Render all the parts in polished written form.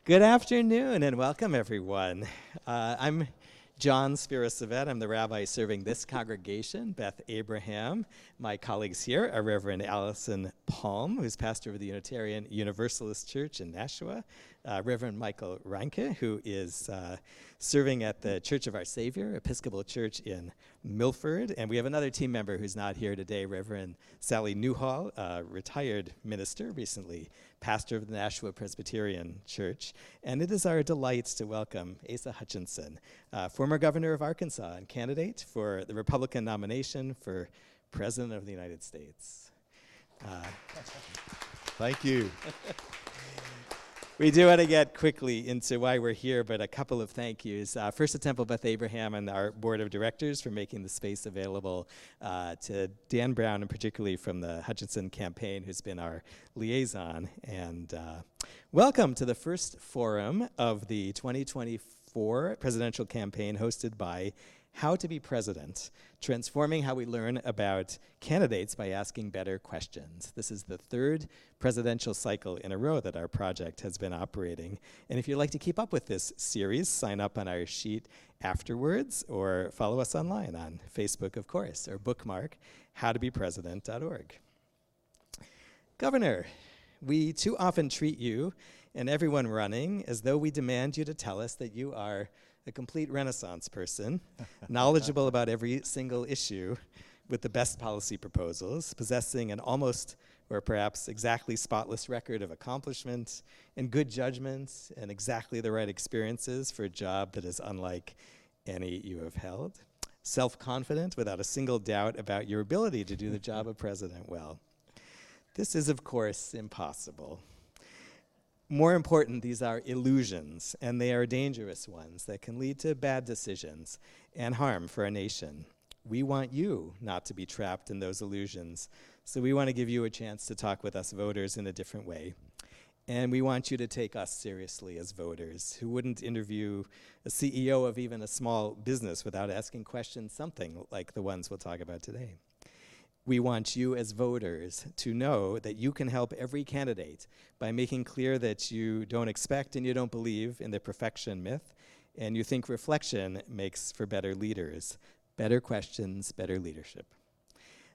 Good afternoon and welcome, everyone. I'm John Spira-Savett. I'm the rabbi serving this congregation, Beth Abraham. My colleagues here are Reverend Allison Palm, who's pastor of the Unitarian Universalist Church in Nashua, Reverend Michael Reinke, who is serving at the Church of Our Savior, Episcopal Church in Milford. And we have another team member who's not here today, Reverend Sally Newhall, a retired minister, recently pastor of the Nashua Presbyterian Church. And it is our delight to welcome Asa Hutchinson, former governor of Arkansas and candidate for the Republican nomination for President of the United States. Thank you. We do want to get quickly into why we're here, but a couple of thank yous. First to Temple Beth Abraham and our board of directors for making the space available, to Dan Brown, and particularly from the Hutchinson campaign, who's been our liaison. And welcome to the first forum of the 2024 presidential campaign hosted by How to Be President, transforming how we learn about candidates by asking better questions. This is the third presidential cycle in a row that our project has been operating. And if you'd like to keep up with this series, sign up on our sheet afterwards or follow us online on Facebook, of course, or bookmark howtobepresident.org. Governor, we too often treat you and everyone running as though we demand you to tell us that you are a complete Renaissance person, knowledgeable about every single issue, with the best policy proposals, possessing an almost or perhaps exactly spotless record of accomplishment and good judgment and exactly the right experiences for a job that is unlike any you have held, self-confident without a single doubt about your ability to do the job of president well. This is, of course, impossible. More important, these are illusions, and they are dangerous ones that can lead to bad decisions and harm for our nation. We want you not to be trapped in those illusions, so we want to give you a chance to talk with us voters in a different way. And we want you to take us seriously as voters who wouldn't interview a CEO of even a small business without asking questions, something like the ones we'll talk about today. We want you as voters to know that you can help every candidate by making clear that you don't expect and you don't believe in the perfection myth, and you think reflection makes for better leaders, better questions, better leadership.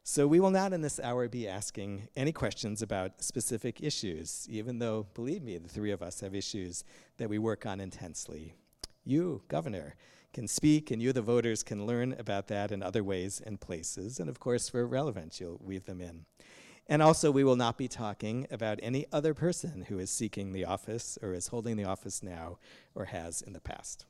So we will not in this hour be asking any questions about specific issues, even though, believe me, the three of us have issues that we work on intensely. You, Governor, can speak, and you, the voters, can learn about that in other ways and places. And of course, where relevant, you'll weave them in. And also, we will not be talking about any other person who is seeking the office or is holding the office now or has in the past.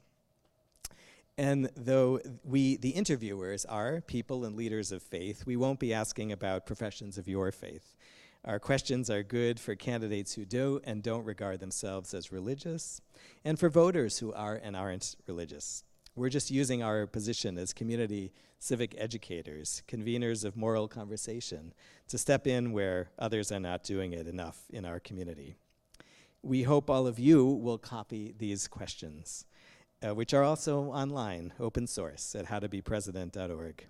And though we, the interviewers, are people and leaders of faith, we won't be asking about professions of your faith. Our questions are good for candidates who do and don't regard themselves as religious, and for voters who are and aren't religious. We're just using our position as community civic educators, conveners of moral conversation, to step in where others are not doing it enough in our community. We hope all of you will copy these questions, which are also online, open source, at howtobepresident.org.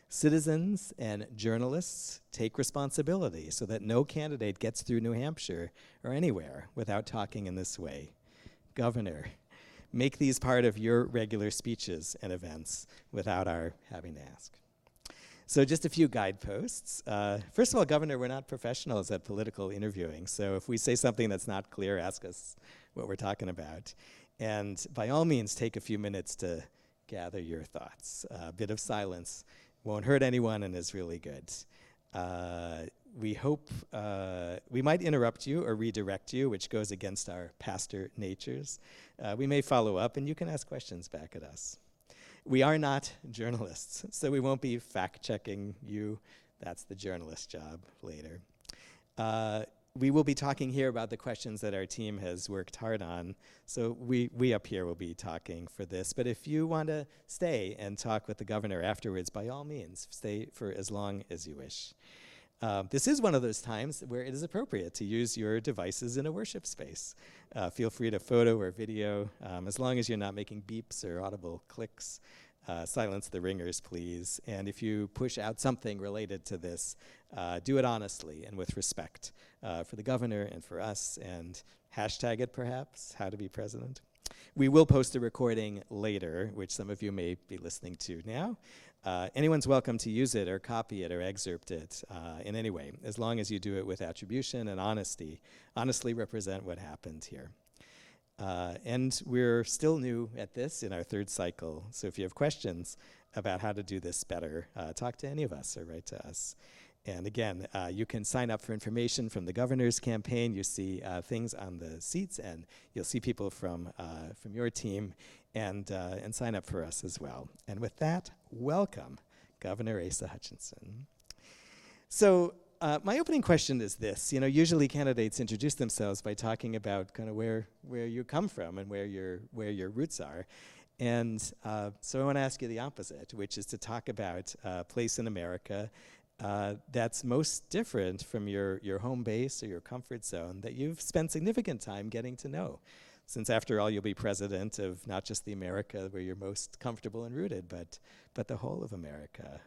Citizens and journalists take responsibility so that no candidate gets through New Hampshire or anywhere without talking in this way. Governor, make these part of your regular speeches and events without our having to ask. So just a few guideposts. First of all, Governor, we're not professionals at political interviewing, so if we say something that's not clear, ask us what we're talking about. And by all means, take a few minutes to gather your thoughts. A bit of silence won't hurt anyone and is really good. We hope we might interrupt you or redirect you, which goes against our pastor natures. We may follow up, and you can ask questions back at us. We are not journalists, so we won't be fact-checking you. That's the journalist job later. We will be talking here about the questions that our team has worked hard on, so we up here will be talking for this. But if you want to stay and talk with the governor afterwards, by all means, stay for as long as you wish. This is one of those times where it is appropriate to use your devices in a worship space. Feel free to photo or video, as long as you're not making beeps or audible clicks. silence the ringers, please. And if you push out something related to this, do it honestly and with respect for the governor and for us, and hashtag it perhaps, how to be president. We will post a recording later, which some of you may be listening to now. Anyone's welcome to use it or copy it or excerpt it in any way, as long as you do it with attribution and honesty. Honestly represent what happened here. And we're still new at this in our third cycle, so if you have questions about how to do this better, talk to any of us or write to us. And again, you can sign up for information from the governor's campaign. You see things on the seats, and you'll see people from your team, and sign up for us as well. And with that, welcome, Governor Asa Hutchinson. So my opening question is this. Usually candidates introduce themselves by talking about kind of where you come from and where your roots are. And so I want to ask you the opposite, which is to talk about a place in America that's most different from your home base or your comfort zone that you've spent significant time getting to know. Since after all, you'll be president of not just the America where you're most comfortable and rooted, but the whole of America.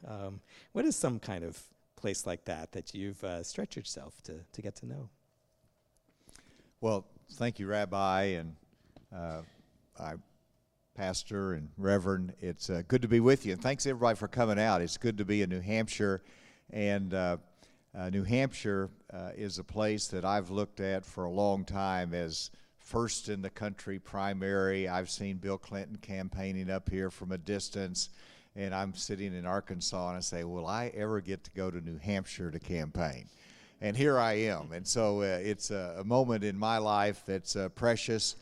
What is some kind of place like that you've stretched yourself to get to know? Well, thank you, Rabbi, and Pastor and Reverend. It's good to be with you, and thanks everybody for coming out. It's good to be in New Hampshire, and New Hampshire is a place that I've looked at for a long time as first in the country primary. I've seen Bill Clinton campaigning up here from a distance, and I'm sitting in Arkansas, and I say, will I ever get to go to New Hampshire to campaign? And here I am. And so it's a moment in my life that's precious,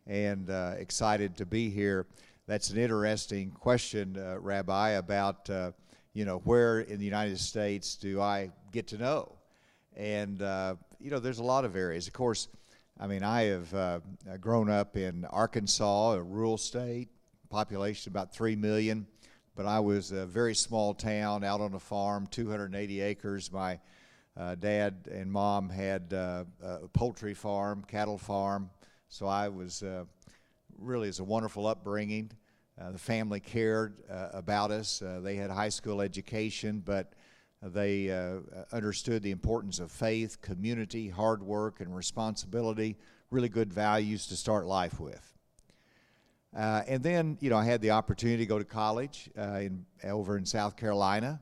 and excited to be here. That's an interesting question, Rabbi, about where in the United States do I get to know? And there's a lot of areas. Of course, I have grown up in Arkansas, a rural state, population about 3 million, but I was a very small town out on a farm, 280 acres. My dad and mom had a poultry farm, cattle farm, so I was really, it's a wonderful upbringing. The family cared about us. They had high school education, but they understood the importance of faith, community, hard work, and responsibility, really good values to start life with. And then, I had the opportunity to go to college over in South Carolina.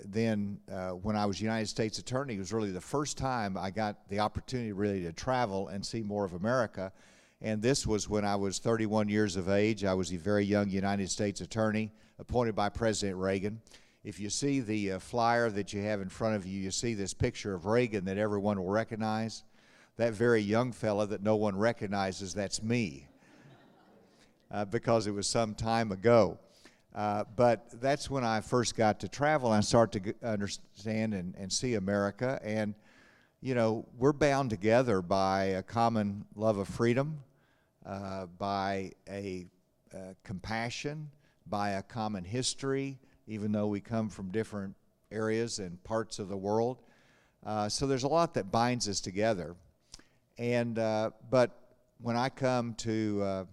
Then, when I was United States Attorney, it was really the first time I got the opportunity really to travel and see more of America. And this was when I was 31 years of age. I was a very young United States Attorney, appointed by President Reagan. If you see the flyer that you have in front of you, you see this picture of Reagan that everyone will recognize. That very young fella that no one recognizes, that's me, because it was some time ago. But that's when I first got to travel, and I started to understand and see America. And, we're bound together by a common love of freedom, by a compassion, by a common history, even though we come from different areas and parts of the world. So there's a lot that binds us together. And but when I come to,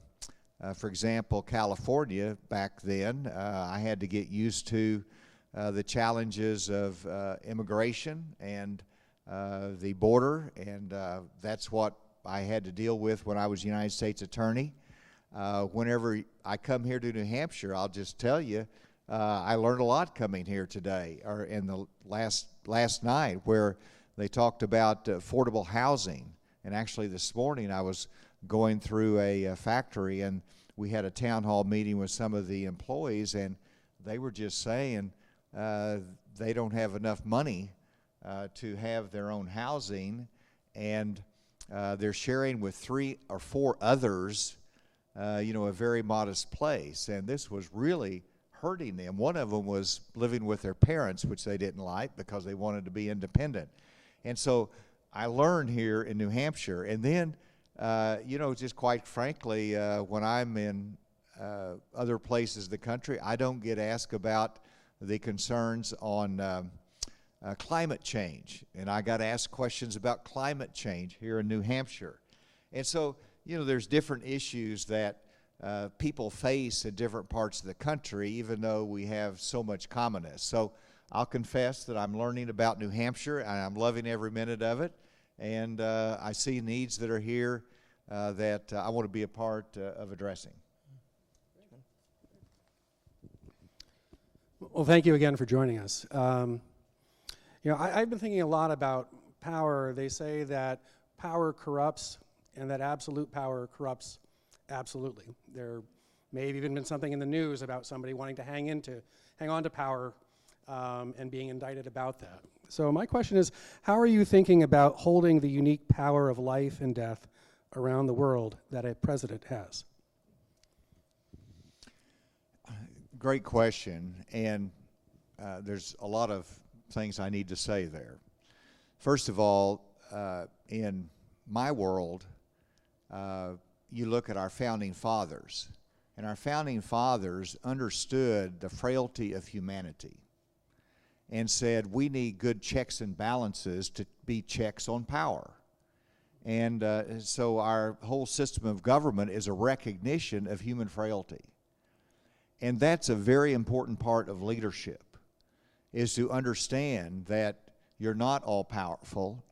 for example, California back then, I had to get used to the challenges of immigration and the border, and that's what I had to deal with when I was United States Attorney. Whenever I come here to New Hampshire, I'll just tell you, I learned a lot coming here today, or in the last night, where they talked about affordable housing. And actually this morning I was going through a factory, and we had a town hall meeting with some of the employees, and they were just saying they don't have enough money to have their own housing, and they're sharing with 3 or 4 others, a very modest place. And this was really hurting them. One of them was living with their parents, which they didn't like because they wanted to be independent. And so I learned here in New Hampshire. And then, just quite frankly, when I'm in other places in the country, I don't get asked about the concerns on climate change. And I got asked questions about climate change here in New Hampshire. And so, there's different issues that people face in different parts of the country, even though we have so much commonness. So I'll confess that I'm learning about New Hampshire, and I'm loving every minute of it. And I see needs that are here that I want to be a part of addressing. Well, thank you again for joining us. I've been thinking a lot about power. They say that power corrupts and that absolute power corrupts absolutely. There may have even been something in the news about somebody wanting to hang on to power and being indicted about that. So my question is, how are you thinking about holding the unique power of life and death around the world that a president has? Great question, and there's a lot of things I need to say there. First of all, in my world, you look at our founding fathers, and our founding fathers understood the frailty of humanity and said we need good checks and balances to be checks on power. And so our whole system of government is a recognition of human frailty. And that's a very important part of leadership, is to understand that you're not all powerful,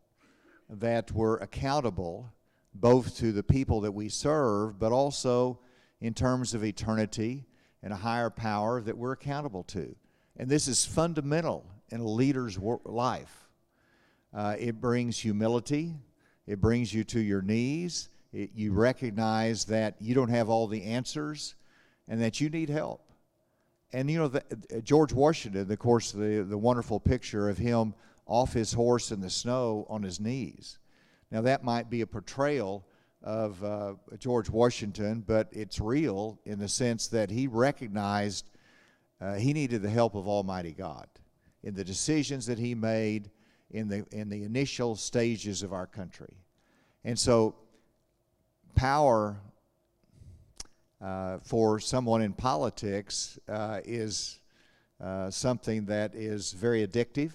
that we're accountable both to the people that we serve, but also in terms of eternity and a higher power that we're accountable to. And this is fundamental in a leader's life. It brings humility. It brings you to your knees. You recognize that you don't have all the answers and that you need help. And George Washington, of course, the wonderful picture of him off his horse in the snow on his knees. Now that might be a portrayal of George Washington, but it's real in the sense that he recognized he needed the help of Almighty God in the decisions that he made in the initial stages of our country. And so power for someone in politics is something that is very addictive,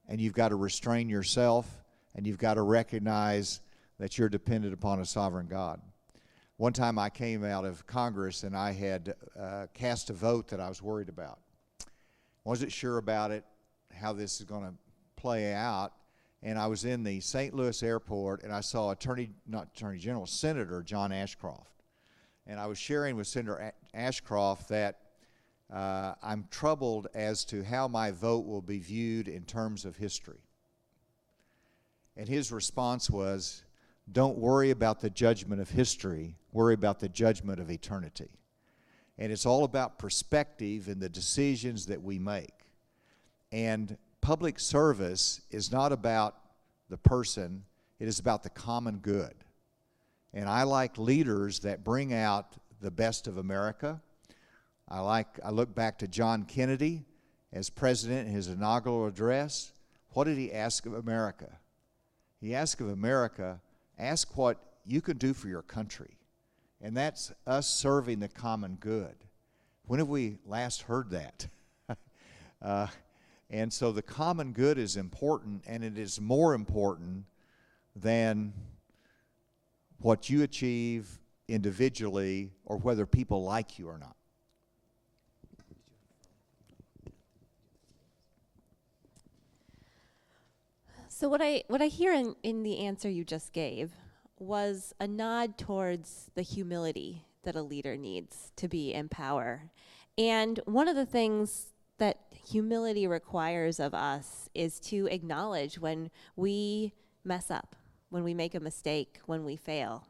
and you've got to restrain yourself, and you've got to recognize that you're dependent upon a sovereign God. One time I came out of Congress and I had cast a vote that I was worried about. Wasn't sure about it, how this is going to play out, and I was in the St. Louis airport and I saw Senator John Ashcroft. And I was sharing with Senator Ashcroft that I'm troubled as to how my vote will be viewed in terms of history. And his response was, don't worry about the judgment of history, worry about the judgment of eternity. And it's all about perspective in the decisions that we make. And public service is not about the person, it is about the common good. And I like leaders that bring out the best of America. I look back to John Kennedy as president in his inaugural address. What did he ask of America? He asked of America, ask what you can do for your country. And that's us serving the common good. When have we last heard that? And so the common good is important, and it is more important than what you achieve individually or whether people like you or not. So what I hear in the answer you just gave was a nod towards the humility that a leader needs to be in power. And one of the things that humility requires of us is to acknowledge when we mess up, when we make a mistake, when we fail.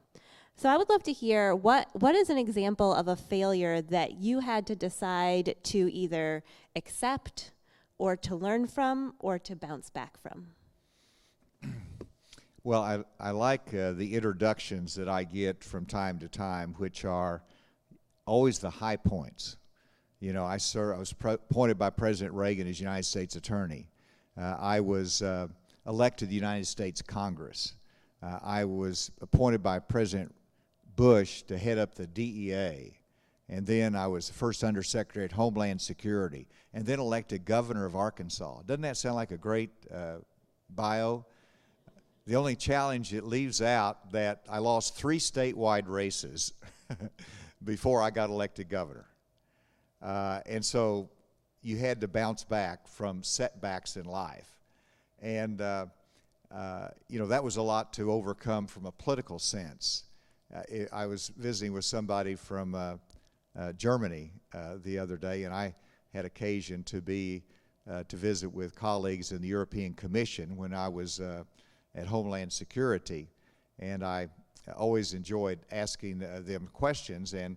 So I would love to hear what is an example of a failure that you had to decide to either accept or to learn from or to bounce back from? Well, I like the introductions that I get from time to time, which are always the high points. You know, I was appointed by President Reagan as United States Attorney. I was elected to the United States Congress. I was appointed by President Bush to head up the DEA. And then I was the first Undersecretary at Homeland Security, and then elected governor of Arkansas. Doesn't that sound like a great bio? The only challenge it leaves out that I lost 3 statewide races before I got elected governor. And so you had to bounce back from setbacks in life. And, that was a lot to overcome from a political sense. I was visiting with somebody from Germany the other day, and I had occasion to visit with colleagues in the European Commission when I was at Homeland Security. And I always enjoyed asking them questions. And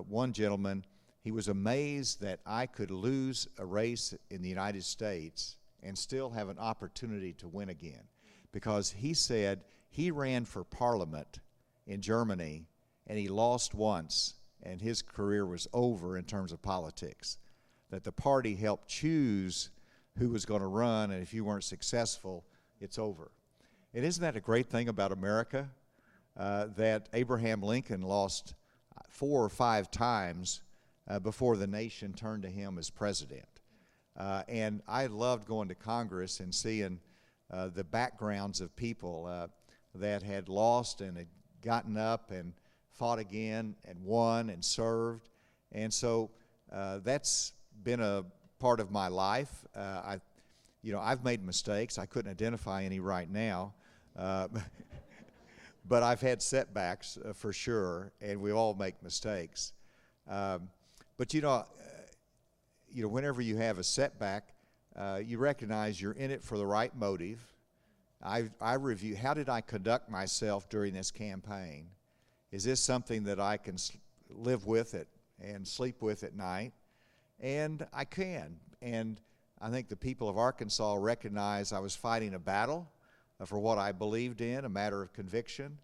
one gentleman, he was amazed that I could lose a race in the United States and still have an opportunity to win again. Because he said he ran for parliament in Germany and he lost once and his career was over in terms of politics. That the party helped choose who was going to run, and if you weren't successful, it's over. And isn't that a great thing about America? That Abraham Lincoln lost 4 or 5 times before the nation turned to him as president. And I loved going to Congress and seeing the backgrounds of people that had lost and had gotten up and fought again and won and served. And so that's been a part of my life. I've made mistakes. I couldn't identify any right now. But I've had setbacks for sure, and we all make mistakes. But whenever you have a setback, you recognize you're in it for the right motive. I review, how did I conduct myself during this campaign? Is this something that I can live with it and sleep with at night? And I can. And I think the people of Arkansas recognize I was fighting a battle for what I believed in, a matter of conviction.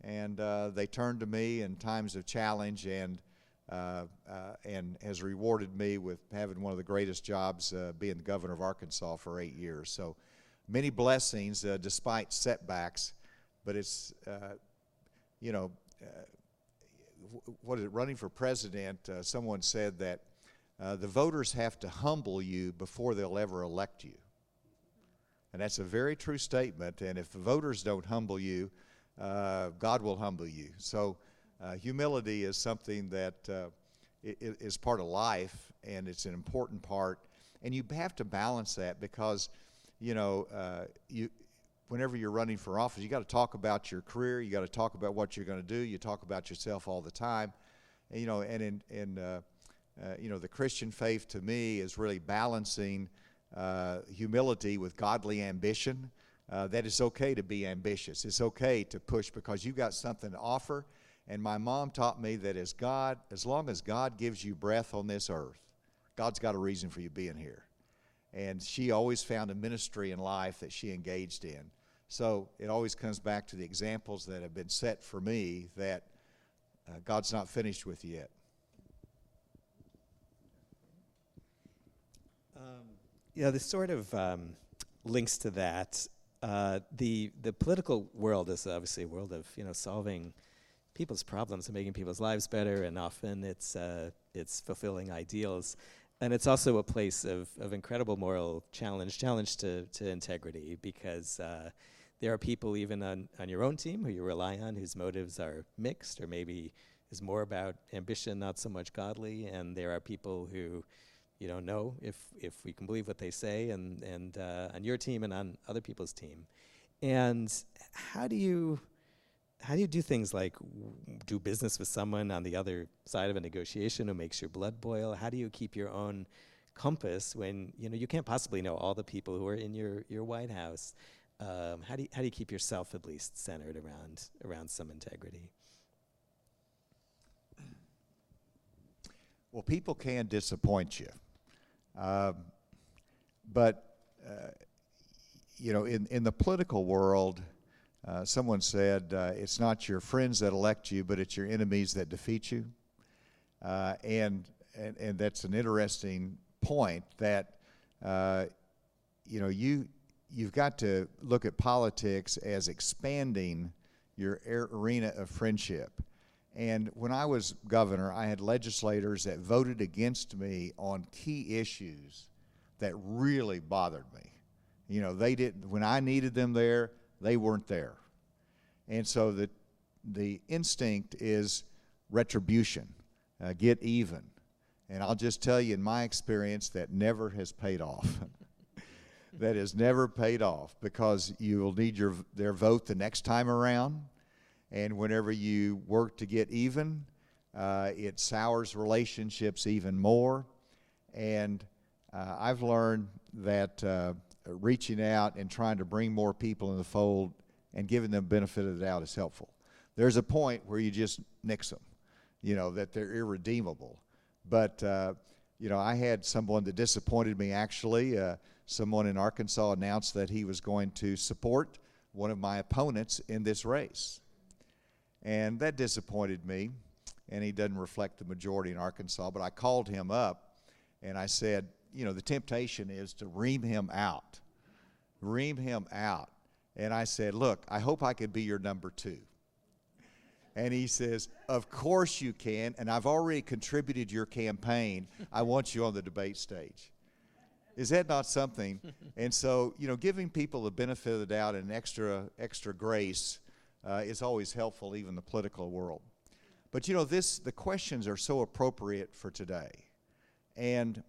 And they turned to me in times of challenge and has rewarded me with having one of the greatest jobs, being the governor of Arkansas for 8 years. So many blessings despite setbacks, but it's, what is it, running for president, someone said that the voters have to humble you before they'll ever elect you. And that's a very true statement, and if the voters don't humble you, God will humble you. So humility is something that is part of life, and it's an important part. And you have to balance that because, whenever you're running for office, you got to talk about your career. You got to talk about what you're going to do. You talk about yourself all the time. And, the Christian faith to me is really balancing humility with godly ambition. That it's okay to be ambitious. It's okay to push because you got something to offer. And my mom taught me that as long as God gives you breath on this earth, God's got a reason for you being here. And she always found a ministry in life that she engaged in. So it always comes back to the examples that have been set for me that God's not finished with yet. This sort of links to that. The political world is obviously a world of solving people's problems and making people's lives better, and often it's fulfilling ideals, and it's also a place of incredible moral challenge to integrity, because there are people even on your own team who you rely on whose motives are mixed, or maybe is more about ambition, not so much godly, and there are people who you don't know if we can believe what they say, and on your team and on other people's team. And how do you do things like do business with someone on the other side of a negotiation who makes your blood boil? How do you keep your own compass when you can't possibly know all the people who are in your White House? How do you keep yourself at least centered around some integrity? Well, people can disappoint you. But in the political world, someone said, it's not your friends that elect you, but it's your enemies that defeat you. And that's an interesting point that, you've got to look at politics as expanding your arena of friendship. And when I was governor, I had legislators that voted against me on key issues that really bothered me. They didn't, when I needed them there, they weren't there. And so the instinct is retribution. get even. And I'll just tell you, in my experience, that never has paid off. That has never paid off, because you will need their vote the next time around. And whenever you work to get even, it sours relationships even more. And I've learned that reaching out and trying to bring more people in the fold and giving them benefit of the doubt is helpful. There's a point where you just nix them, that they're irredeemable. But, I had someone that disappointed me, actually. Someone in Arkansas announced that he was going to support one of my opponents in this race. And that disappointed me, and he doesn't reflect the majority in Arkansas. But I called him up, and I said, the temptation is to ream him out. Ream him out. And I said, look, I hope I could be your number 2. And he says, of course you can, and I've already contributed your campaign. I want you on the debate stage. Is that not something? And so, giving people the benefit of the doubt and extra grace is always helpful, even in the political world. But, the questions are so appropriate for today. And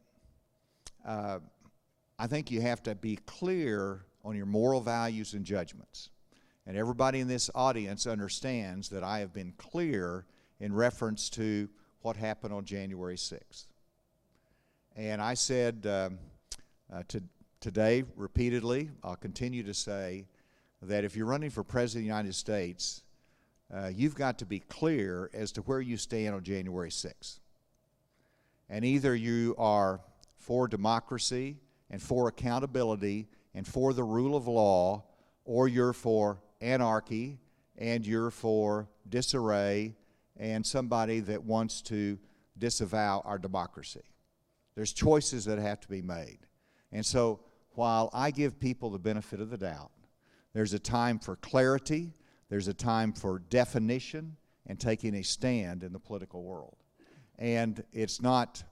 I think you have to be clear on your moral values and judgments. And everybody in this audience understands that I have been clear in reference to what happened on January 6th. And I said today repeatedly, I'll continue to say, that if you're running for President of the United States, you've got to be clear as to where you stand on January 6th. And either you are for democracy and for accountability and for the rule of law, or you're for anarchy and you're for disarray and somebody that wants to disavow our democracy. There's choices that have to be made. And so while I give people the benefit of the doubt, there's a time for clarity, there's a time for definition and taking a stand in the political world. And it's not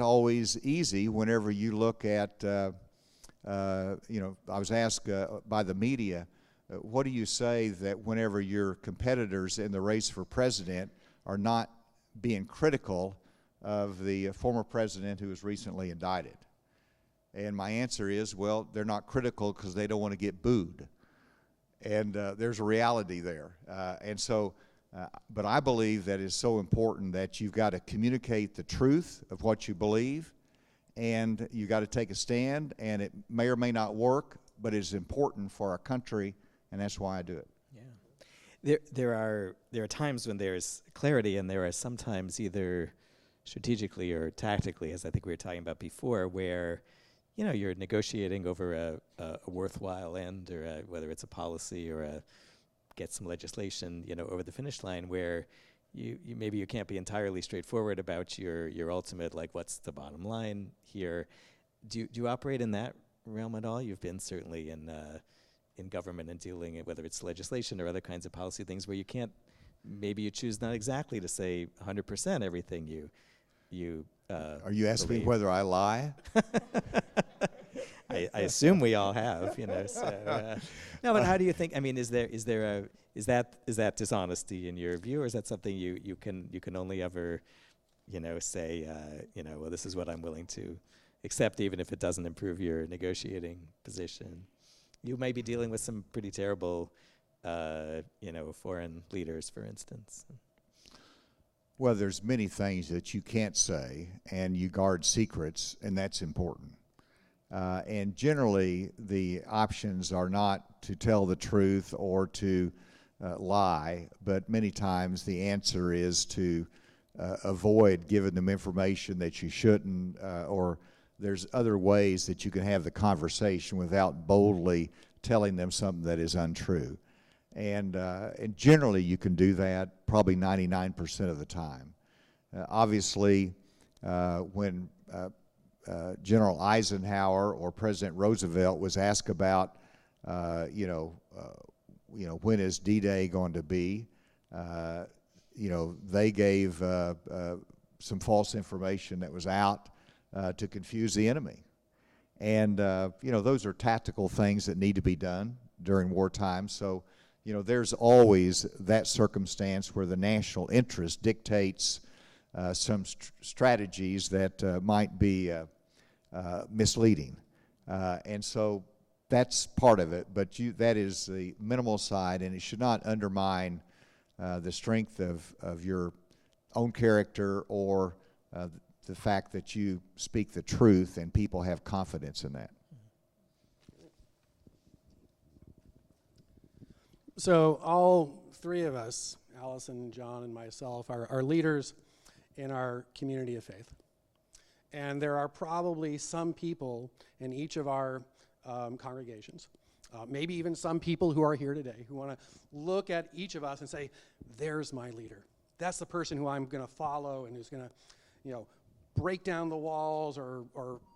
always easy whenever you look at, I was asked by the media, what do you say that whenever your competitors in the race for president are not being critical of the former president who was recently indicted? And my answer is, well, they're not critical because they don't want to get booed. And there's a reality there. But I believe that it's so important that you've got to communicate the truth of what you believe, and you've got to take a stand, and it may or may not work, but it's important for our country, and that's why I do it. Yeah. There are times when there's clarity, and there are sometimes either strategically or tactically, as I think we were talking about before, where you're negotiating over a worthwhile end, or whether it's a policy or get some legislation, over the finish line, where you maybe you can't be entirely straightforward about your ultimate, like, what's the bottom line here. Do you operate in that realm at all? You've been certainly in government and dealing, whether it's legislation or other kinds of policy things, where you can't, maybe you choose not exactly to say 100% everything you Are you asking me believe. whether I lie? I assume we all have, So, no, but how do you think? I mean, is that dishonesty in your view, or is that something you can only ever, say, well, this is what I'm willing to accept, even if it doesn't improve your negotiating position? You may be dealing with some pretty terrible, foreign leaders, for instance. Well, there's many things that you can't say, and you guard secrets, and that's important. And generally, the options are not to tell the truth or to lie, but many times the answer is to avoid giving them information that you shouldn't, or there's other ways that you can have the conversation without boldly telling them something that is untrue. And generally, you can do that probably 99% of the time. Obviously, when General Eisenhower or President Roosevelt was asked about, when is D-Day going to be, they gave some false information that was out to confuse the enemy. And, those are tactical things that need to be done during wartime. So, there's always that circumstance where the national interest dictates some strategies that might be misleading. And so that's part of it, but that is the minimal side, and it should not undermine the strength of your own character or the fact that you speak the truth and people have confidence in that. So all three of us, Allison, John, and myself, are leaders in our community of faith. And there are probably some people in each of our congregations, maybe even some people who are here today, who want to look at each of us and say, there's my leader. That's the person who I'm going to follow and who's going to, break down the walls or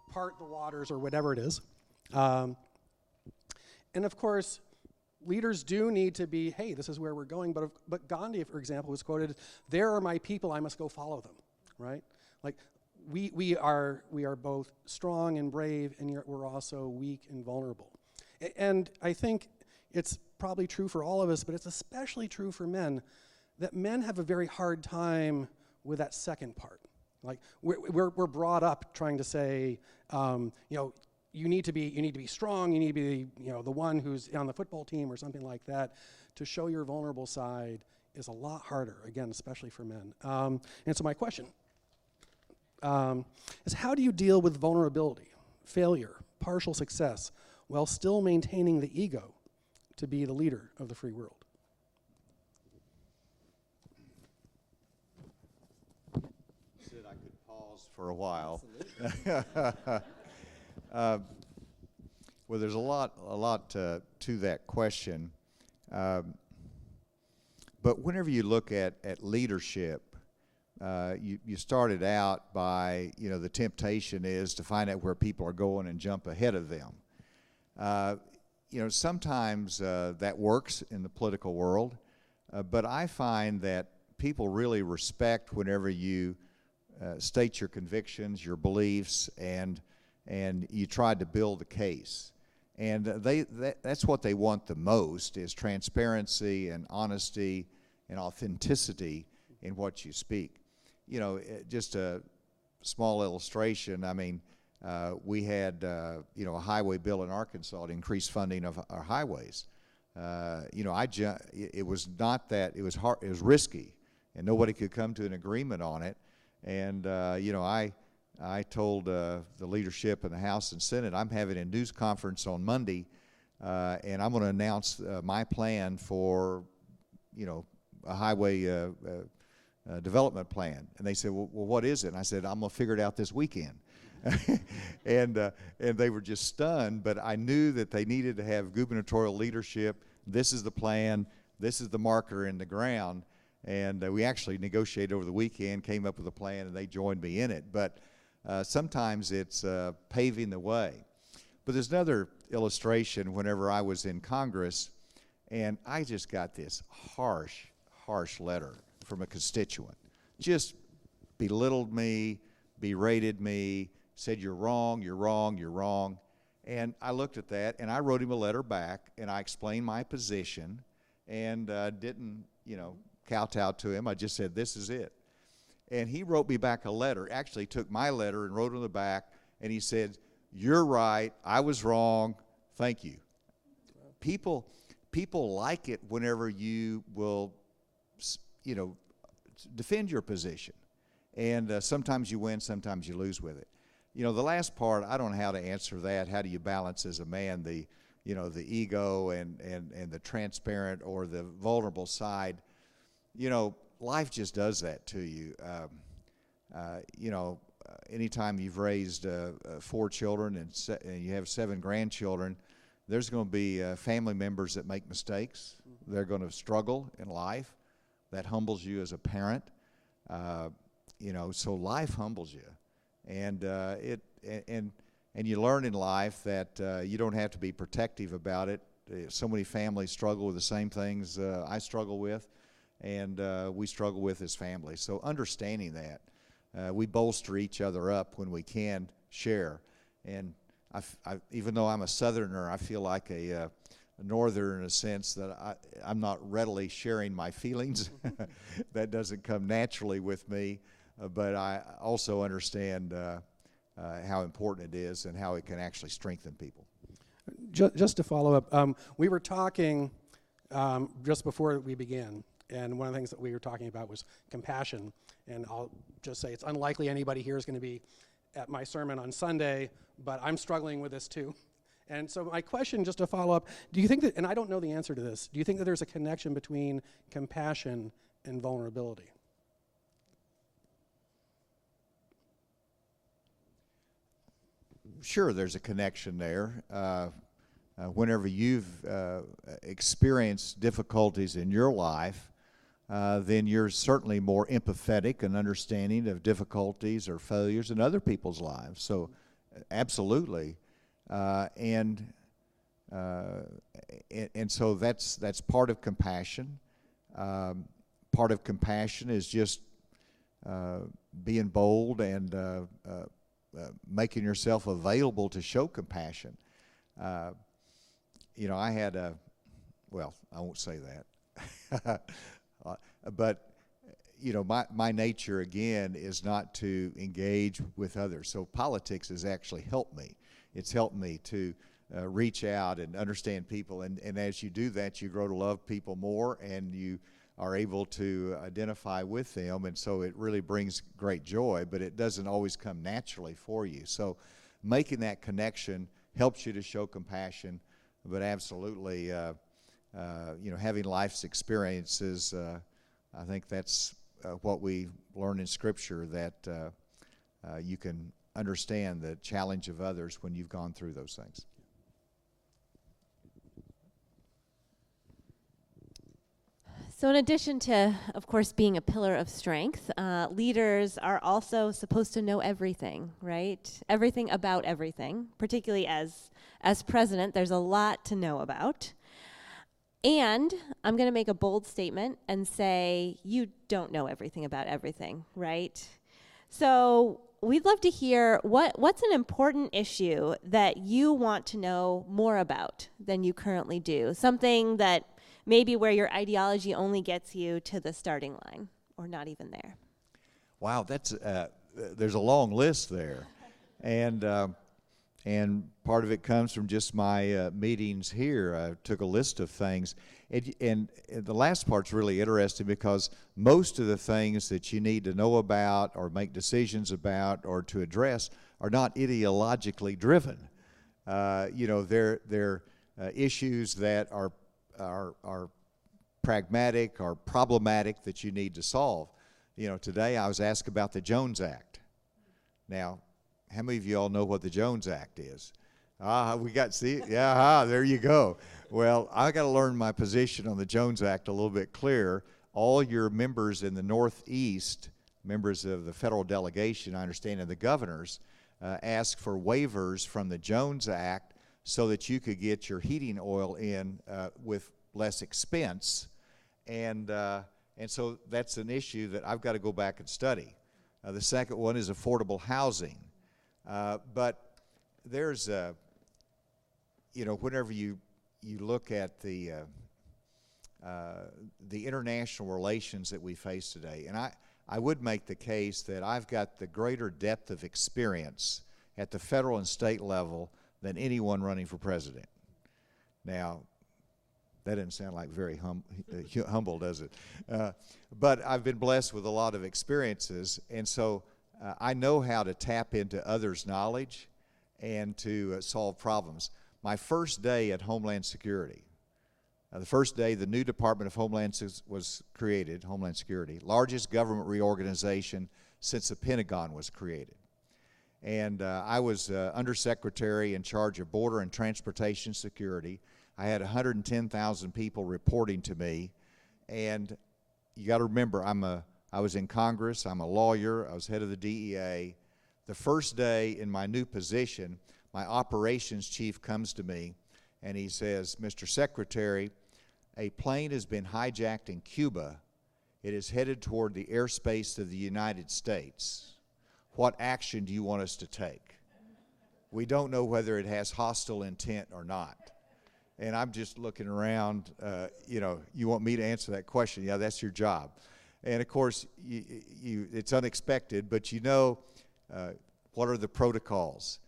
part the waters or whatever it is. And of course, leaders do need to be, hey, this is where we're going. But Gandhi, for example, was quoted, "There are my people, I must go follow them," right? Like, we are both strong and brave, and yet we're also weak and vulnerable. And I think it's probably true for all of us, but it's especially true for men, that men have a very hard time with that second part. Like, we're brought up trying to say, you need to be strong. You need to be, the one who's on the football team or something like that. To show your vulnerable side is a lot harder, again, especially for men. And so my question is, how do you deal with vulnerability, failure, partial success, while still maintaining the ego to be the leader of the free world? Said I could pause for a while. Well, there's a lot to that question. But whenever you look at leadership, you started out by, the temptation is to find out where people are going and jump ahead of them. Sometimes that works in the political world, but I find that people really respect whenever you state your convictions, your beliefs, and you try to build a case. And that's what they want the most, is transparency and honesty and authenticity in what you speak. Just a small illustration, we had, a highway bill in Arkansas to increase funding of our highways. It was not that, it was hard, it was risky, and nobody could come to an agreement on it. And, I told the leadership in the House and Senate, I'm having a news conference on Monday, and I'm going to announce my plan for, a highway development plan. And they said, well, what is it? And I said, I'm going to figure it out this weekend. And they were just stunned, but I knew that they needed to have gubernatorial leadership. This is the plan. This is the marker in the ground. And we actually negotiated over the weekend, came up with a plan, and they joined me in it. But sometimes it's paving the way. But there's another illustration whenever I was in Congress, and I just got this harsh letter from a constituent. Just belittled me, berated me, said, you're wrong, you're wrong, you're wrong. And I looked at that, and I wrote him a letter back, and I explained my position, and didn't, kowtow to him. I just said, this is it. And he wrote me back a letter, actually took my letter and wrote it on the back, and he said, you're right, I was wrong, thank you. People like it whenever you will, defend your position. And sometimes you win, sometimes you lose with it. The last part, I don't know how to answer that. How do you balance as a man the ego and the transparent or the vulnerable side? Life just does that to you. Anytime you've raised 4 children and you have 7 grandchildren, there's going to be family members that make mistakes. They're going to struggle in life. That humbles you as a parent. So life humbles you, and you learn in life that you don't have to be protective about it. So many families struggle with the same things I struggle with, and we struggle with as families. So understanding that, we bolster each other up when we can share. And even though I'm a Southerner, I feel like a Northerner in a sense that I'm not readily sharing my feelings. That doesn't come naturally with me. but I also understand how important it is and how it can actually strengthen people. Just to follow up, we were talking just before we began, and one of the things that we were talking about was compassion. And I'll just say it's unlikely anybody here is going to be at my sermon on Sunday, but I'm struggling with this too. And so my question, just to follow up, do you think that, and I don't know the answer to this, do you think that there's a connection between compassion and vulnerability? Sure, there's a connection there. Whenever you've experienced difficulties in your life, then you're certainly more empathetic and understanding of difficulties or failures in other people's lives. So, absolutely, and so that's part of compassion. Part of compassion is just being bold and making yourself available to show compassion. I had I won't say that. But, my nature, again, is not to engage with others. So politics has actually helped me. It's helped me to reach out and understand people. And as you do that, you grow to love people more, and you are able to identify with them. And so it really brings great joy, but it doesn't always come naturally for you. So making that connection helps you to show compassion. But absolutely, having life's experiences, I think that's what we learn in Scripture, that you can understand the challenge of others when you've gone through those things. So in addition to, of course, being a pillar of strength, leaders are also supposed to know everything, right? Everything about everything, particularly as president, there's a lot to know about. And I'm going to make a bold statement and say you don't know everything about everything, right? So we'd love to hear what's an important issue that you want to know more about than you currently do, something that maybe where your ideology only gets you to the starting line or not even there. Wow, that's there's a long list there. And part of it comes from just my meetings here. I took a list of things. And the last part's really interesting because most of the things that you need to know about or make decisions about or to address are not ideologically driven. They're issues that are pragmatic or problematic that you need to solve. Today I was asked about the Jones Act. Now, how many of you all know what the Jones Act is? There you go. Well, I got to learn my position on the Jones Act a little bit clearer. All your members in the Northeast, members of the federal delegation, I understand, and the governors, ask for waivers from the Jones Act so that you could get your heating oil in with less expense. And so that's an issue that I've got to go back and study. The second one is affordable housing. But there's, whenever you look at the international relations that we face today, and I would make the case that I've got the greater depth of experience at the federal and state level than anyone running for president. Now, that doesn't sound like very humble, does it? But I've been blessed with a lot of experiences, and so I know how to tap into others' knowledge and to solve problems. My first day at Homeland Security, the first day the new Department of Homeland was created, Homeland Security, largest government reorganization since the Pentagon was created. And I was undersecretary in charge of border and transportation security. I had 110,000 people reporting to me. And you got to remember, I was in Congress, I'm a lawyer, I was head of the DEA. The first day in my new position, my operations chief comes to me and he says, Mr. Secretary, a plane has been hijacked in Cuba. It is headed toward the airspace of the United States. What action do you want us to take? We don't know whether it has hostile intent or not. And I'm just looking around, you want me to answer that question? Yeah, that's your job. And of course, it's unexpected, but what are the protocols?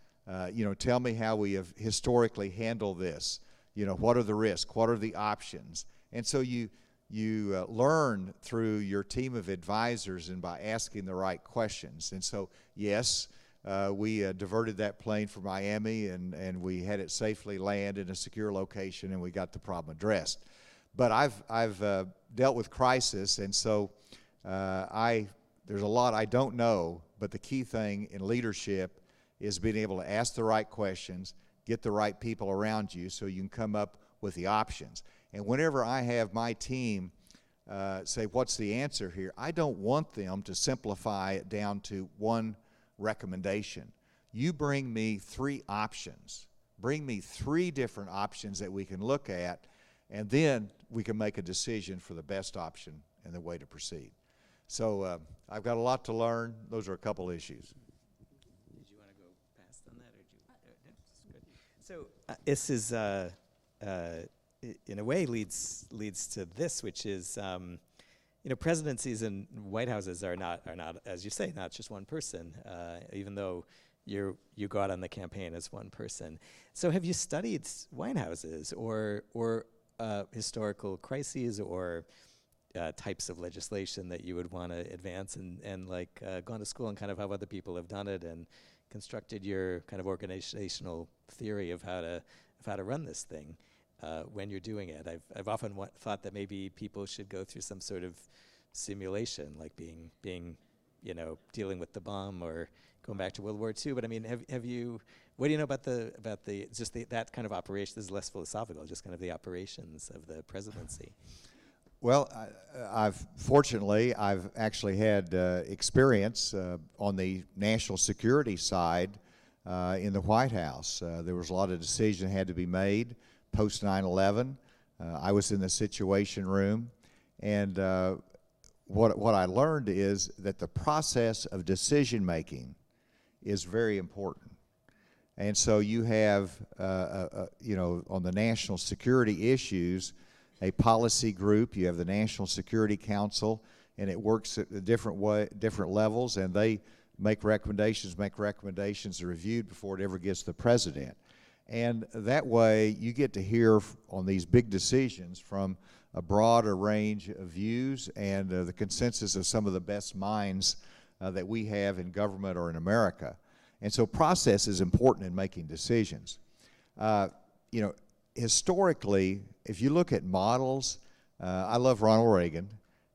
Tell me how we have historically handled this. What are the risks? What are the options? And so you learn through your team of advisors and by asking the right questions. And so, yes, we diverted that plane from Miami, and we had it safely land in a secure location, and we got the problem addressed. But I've dealt with crisis, and so there's a lot I don't know, but the key thing in leadership is being able to ask the right questions, get the right people around you so you can come up with the options. And whenever I have my team say, what's the answer here, I don't want them to simplify it down to one recommendation. You bring me 3 options. Bring me 3 different options that we can look at, and then we can make a decision for the best option and the way to proceed. So I've got a lot to learn. Those are a couple issues. Did you want to go past on that, or good? So this is, in a way, leads to this, which is, presidencies and White Houses are not, as you say, not just one person, even though you go out on the campaign as one person. So have you studied White Houses or historical crises or types of legislation that you would want to advance and gone to school and kind of how other people have done it and constructed your kind of organizational theory of how to run this thing when you're doing it? I've often thought that maybe people should go through some sort of simulation, like being dealing with the bomb or going back to World War II. But I mean, have you? What do you know about that kind of operation? This is less philosophical, just kind of the operations of the presidency. Well, I've actually had experience on the national security side in the White House. There was a lot of decisions that had to be made post 9/11. I was in the Situation Room, and what I learned is that the process of decision making is very important. And so you have, on the national security issues, a policy group. You have the National Security Council, and it works at different levels, and they make recommendations, are reviewed before it ever gets to the president. And that way, you get to hear on these big decisions from a broader range of views and the consensus of some of the best minds that we have in government or in America. And so process is important in making decisions. Historically, if you look at models, I love Ronald Reagan,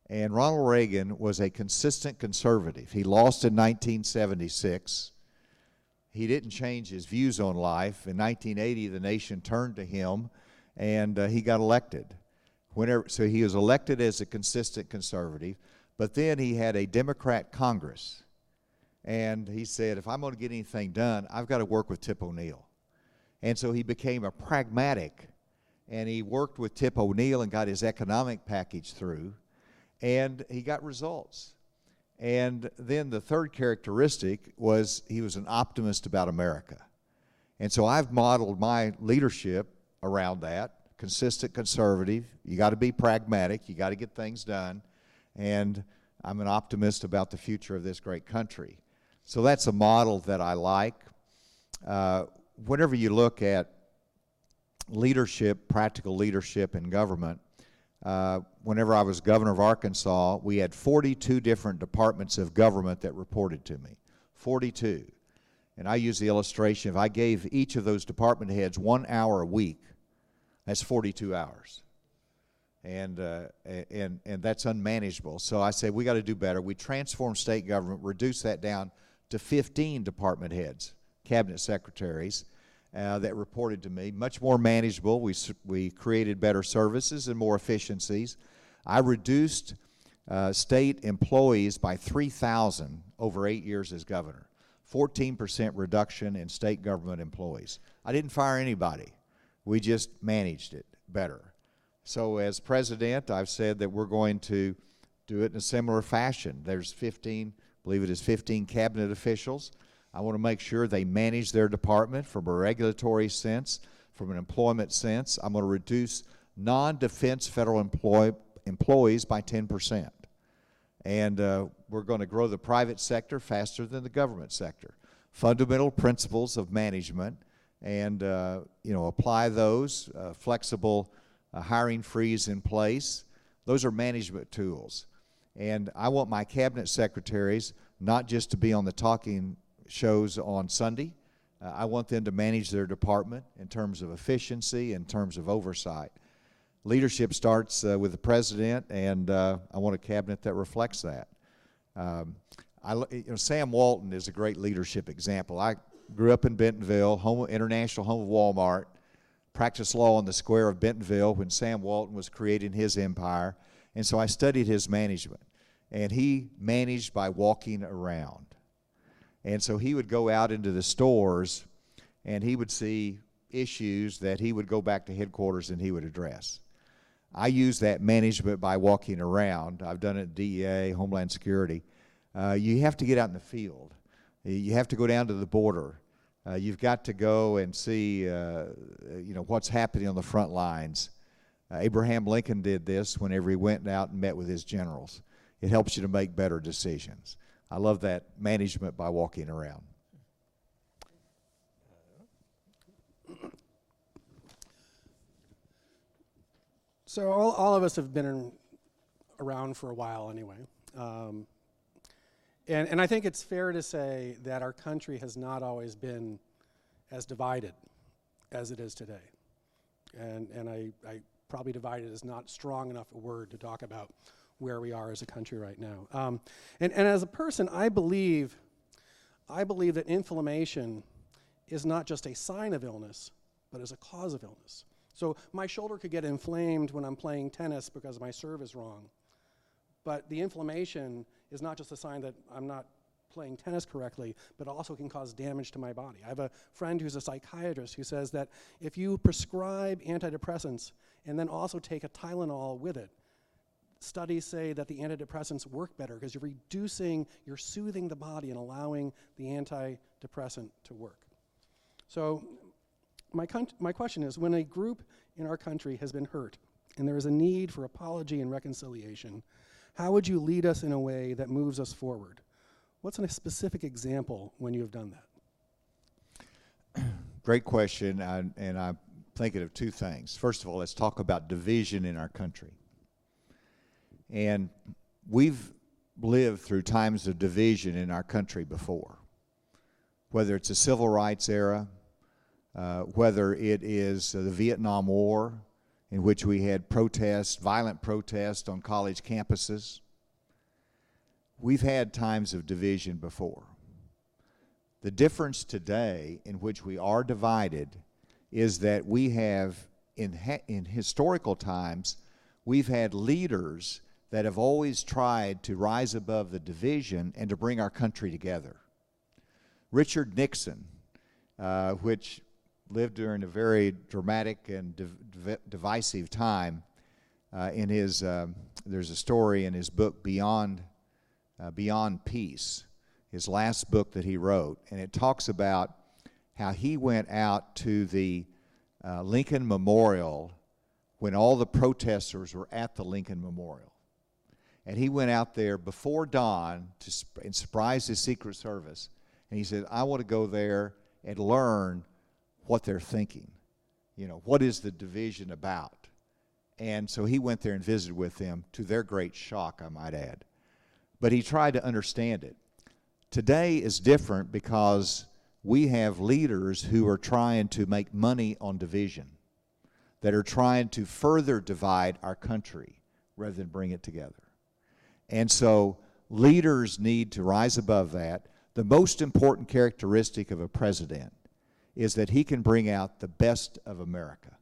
and Ronald Reagan was a consistent conservative. He lost in 1976. He didn't change his views on life. In 1980, the nation turned to him, and he got elected. So he was elected as a consistent conservative, but then he had a Democrat Congress, and he said, if I'm going to get anything done, I've got to work with Tip O'Neill. And so he became a pragmatic, and he worked with Tip O'Neill and got his economic package through, and he got results. And then the third characteristic was he was an optimist about America. And so I've modeled my leadership around that. Consistent conservative, you got to be pragmatic, you got to get things done, and I'm an optimist about the future of this great country. So that's a model that I like. Whenever you look at leadership, practical leadership in government, whenever I was governor of Arkansas, we had 42 different departments of government that reported to me. 42. And I use the illustration, if I gave each of those department heads 1 hour a week, that's 42 hours. And that's unmanageable. So I said, we got to do better. We transformed state government, reduced that down to 15 department heads, cabinet secretaries, that reported to me. Much more manageable. We created better services and more efficiencies. I reduced state employees by 3,000 over 8 years as governor. 14% reduction in state government employees. I didn't fire anybody. We just managed it better. So as president, I've said that we're going to do it in a similar fashion. There's 15 cabinet officials. I want to make sure they manage their department from a regulatory sense, from an employment sense. I'm going to reduce non-defense federal employees by 10%. And we're going to grow the private sector faster than the government sector. Fundamental principles of management, and apply those. Flexible hiring freeze in place. Those are management tools. And I want my cabinet secretaries not just to be on the talking shows on Sunday. I want them to manage their department in terms of efficiency, in terms of oversight. Leadership starts with the president, and I want a cabinet that reflects that. Sam Walton is a great leadership example. I grew up in Bentonville, international home of Walmart, practiced law on the square of Bentonville when Sam Walton was creating his empire, and so I studied his management. And he managed by walking around. And so he would go out into the stores, and he would see issues that he would go back to headquarters and he would address. I use that management by walking around. I've done it at DEA, Homeland Security. You have to get out in the field. You have to go down to the border. You've got to go and see what's happening on the front lines. Abraham Lincoln did this whenever he went out and met with his generals. It helps you to make better decisions. I love that management by walking around. So all of us have been around for a while anyway. And I think it's fair to say that our country has not always been as divided as it is today. And I probably divided is not strong enough a word to talk about where we are as a country right now. And as a person, I believe that inflammation is not just a sign of illness, but is a cause of illness. So my shoulder could get inflamed when I'm playing tennis because my serve is wrong. But the inflammation is not just a sign that I'm not playing tennis correctly, but also can cause damage to my body. I have a friend who's a psychiatrist who says that if you prescribe antidepressants and then also take a Tylenol with it, studies say that the antidepressants work better because you're soothing the body and allowing the antidepressant to work. So my question is, when a group in our country has been hurt and there is a need for apology and reconciliation, how would you lead us in a way that moves us forward? What's a specific example when you have done that? Great question, and I'm thinking of two things. First of all, let's talk about division in our country. And we've lived through times of division in our country before, whether it's the civil rights era, whether it is the Vietnam War, in which we had protests, violent protests on college campuses. We've had times of division before. The difference today in which we are divided is that we have, in historical times, we've had leaders that have always tried to rise above the division and to bring our country together. Richard Nixon, which lived during a very dramatic and divisive time, there's a story in his book Beyond Peace, his last book that he wrote, and it talks about how he went out to the Lincoln Memorial when all the protesters were at the Lincoln Memorial. And he went out there before dawn and surprised his Secret Service. And he said, I want to go there and learn what they're thinking. What is the division about? And so he went there and visited with them, to their great shock, I might add. But he tried to understand it. Today is different because we have leaders who are trying to make money on division, that are trying to further divide our country rather than bring it together. And so leaders need to rise above that. The most important characteristic of a president is that he can bring out the best of America,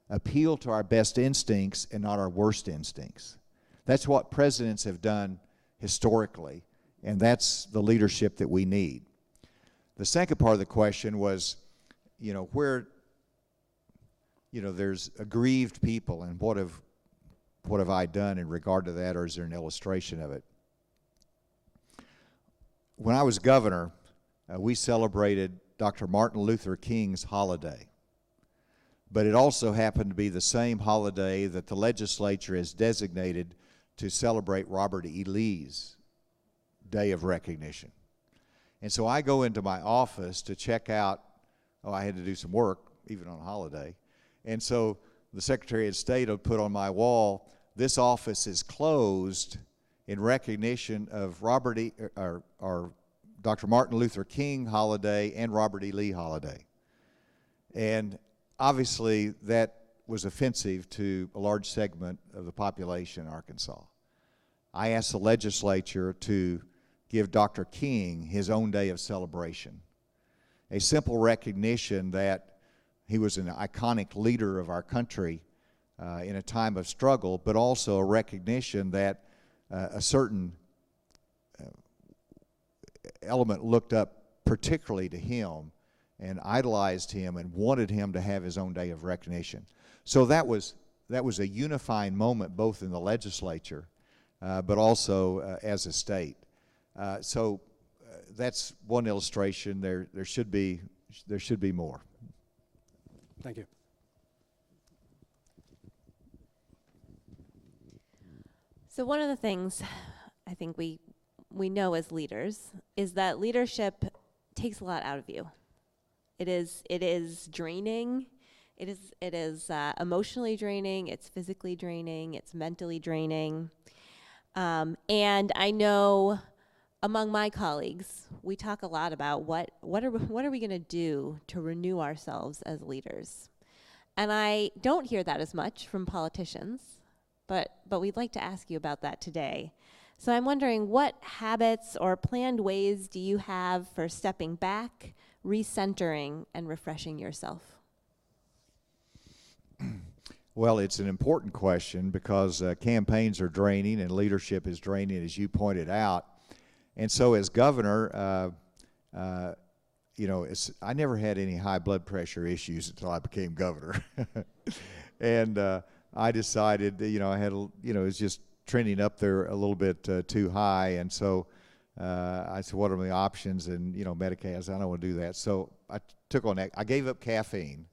appeal to our best instincts and not our worst instincts. That's what presidents have done historically, and that's the leadership that we need. The second part of the question was, where, there's aggrieved people, and what have I done in regard to that, or is there an illustration of it? When I was governor, we celebrated Dr. Martin Luther King's holiday. But it also happened to be the same holiday that the legislature has designated to celebrate Robert E. Lee's Day of Recognition. And so I go into my office to check out, I had to do some work, even on holiday. And so the Secretary of State will put on my wall, "This office is closed in recognition of Dr. Martin Luther King holiday and Robert E. Lee holiday." And obviously that was offensive to a large segment of the population in Arkansas. I asked the legislature to give Dr. King his own day of celebration. A simple recognition that he was an iconic leader of our country in a time of struggle, but also a recognition that a certain element looked up particularly to him and idolized him and wanted him to have his own day of recognition. So that was a unifying moment both in the legislature but also as a state. So that's one illustration. There should be more. Thank you. So one of the things I think we know as leaders is that leadership takes a lot out of you. It is draining. It is emotionally draining. It's physically draining. It's mentally draining. And I know among my colleagues, we talk a lot about what are we going to do to renew ourselves as leaders. And I don't hear that as much from politicians, but we'd like to ask you about that today. So I'm wondering, what habits or planned ways do you have for stepping back, recentering, and refreshing yourself? Well, it's an important question because campaigns are draining and leadership is draining, as you pointed out. And so as governor, I never had any high blood pressure issues until I became governor. And I decided, I had, it was just trending up there a little bit too high. And so I said, what are the options? And, Medicaid, I said, I don't want to do that. So I gave up caffeine,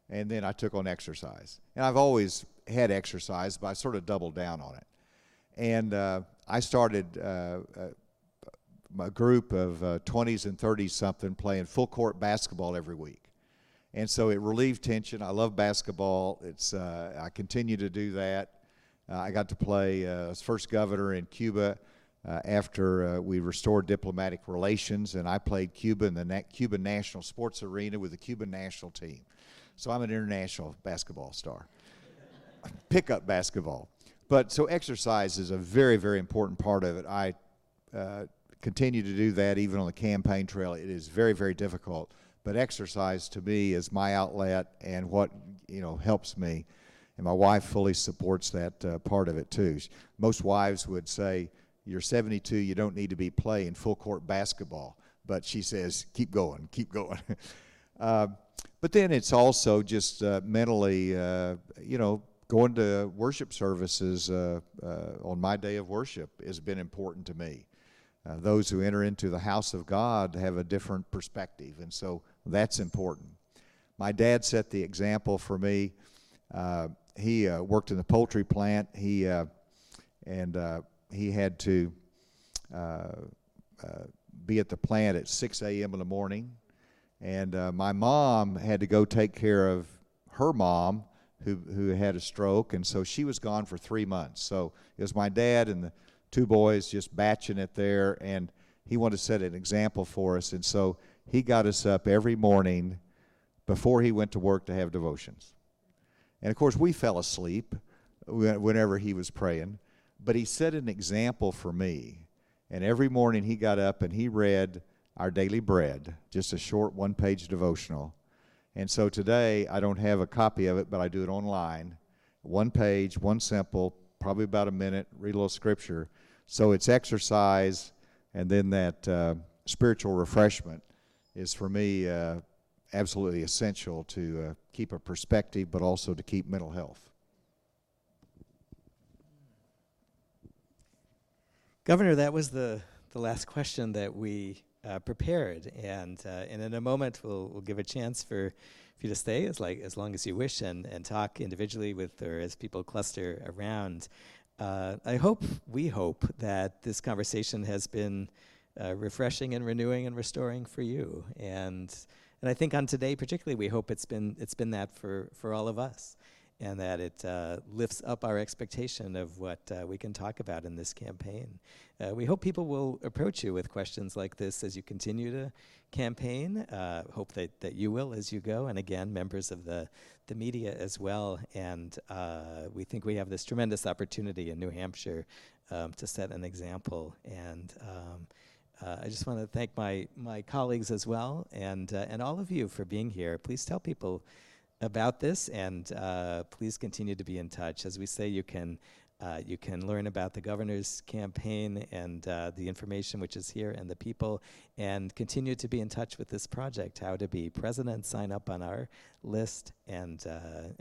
and then I took on exercise. And I've always had exercise, but I sort of doubled down on it. And I started a group of 20s and 30s something playing full court basketball every week. And so it relieved tension. I love basketball. I continue to do that. I got to play as first governor in Cuba after we restored diplomatic relations, and I played Cuba in the Cuban national sports arena with the Cuban national team. So I'm an international basketball star. Pickup basketball. But so exercise is a very, very important part of it. I continue to do that even on the campaign trail. It is very, very difficult. But exercise to me is my outlet and what helps me. And my wife fully supports that part of it too. Most wives would say, "You're 72, you don't need to be playing full court basketball." But she says, "Keep going, keep going." But then it's also just mentally, going to worship services on my day of worship has been important to me. Those who enter into the house of God have a different perspective, and so that's important. My dad set the example for me. He worked in the poultry plant. He had to be at the plant at 6 a.m. in the morning, and my mom had to go take care of her mom who had a stroke, and so she was gone for 3 months. So it was my dad and the two boys just batching it there, and he wanted to set an example for us, and so he got us up every morning before he went to work to have devotions. And of course we fell asleep whenever he was praying, but he set an example for me. And every morning he got up and he read our daily bread, just a short one-page devotional. And so today I don't have a copy of it, but I do it online. One page, one simple, probably about a minute, read a little scripture. So it's exercise, and then that spiritual refreshment is for me absolutely essential to keep a perspective, but also to keep mental health. Governor, that was the last question that we prepared, and in a moment we'll give a chance for you to stay as long as you wish and talk individually with or as people cluster around. we hope that this conversation has been refreshing and renewing and restoring for you. And I think on today particularly, we hope it's been that for all of us, and that it lifts up our expectation of what we can talk about in this campaign. We hope people will approach you with questions like this as you continue to campaign. Hope that you will as you go, and again, members of the media as well. And we think we have this tremendous opportunity in New Hampshire to set an example. And I just want to thank my colleagues as well, and all of you for being here. Please tell people about this, and please continue to be in touch. As we say, you can learn about the governor's campaign and the information which is here and the people, and continue to be in touch with this project, How to Be President. Sign up on our list, and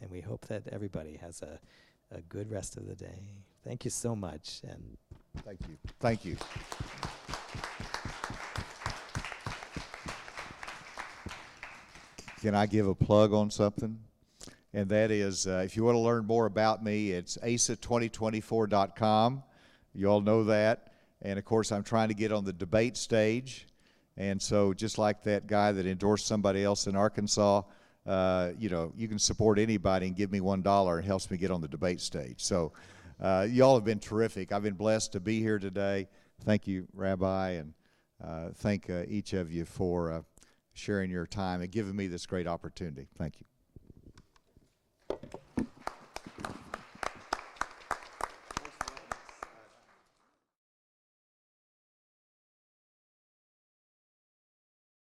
we hope that everybody has a good rest of the day. Thank you so much. And thank you. Thank you. Can I give a plug on something? And that is, if you want to learn more about me, it's asa2024.com. You all know that. And, of course, I'm trying to get on the debate stage. And so just like that guy that endorsed somebody else in Arkansas, you can support anybody and give me $1. It helps me get on the debate stage. So you all have been terrific. I've been blessed to be here today. Thank you, Rabbi, and thank each of you for sharing your time and giving me this great opportunity. Thank you.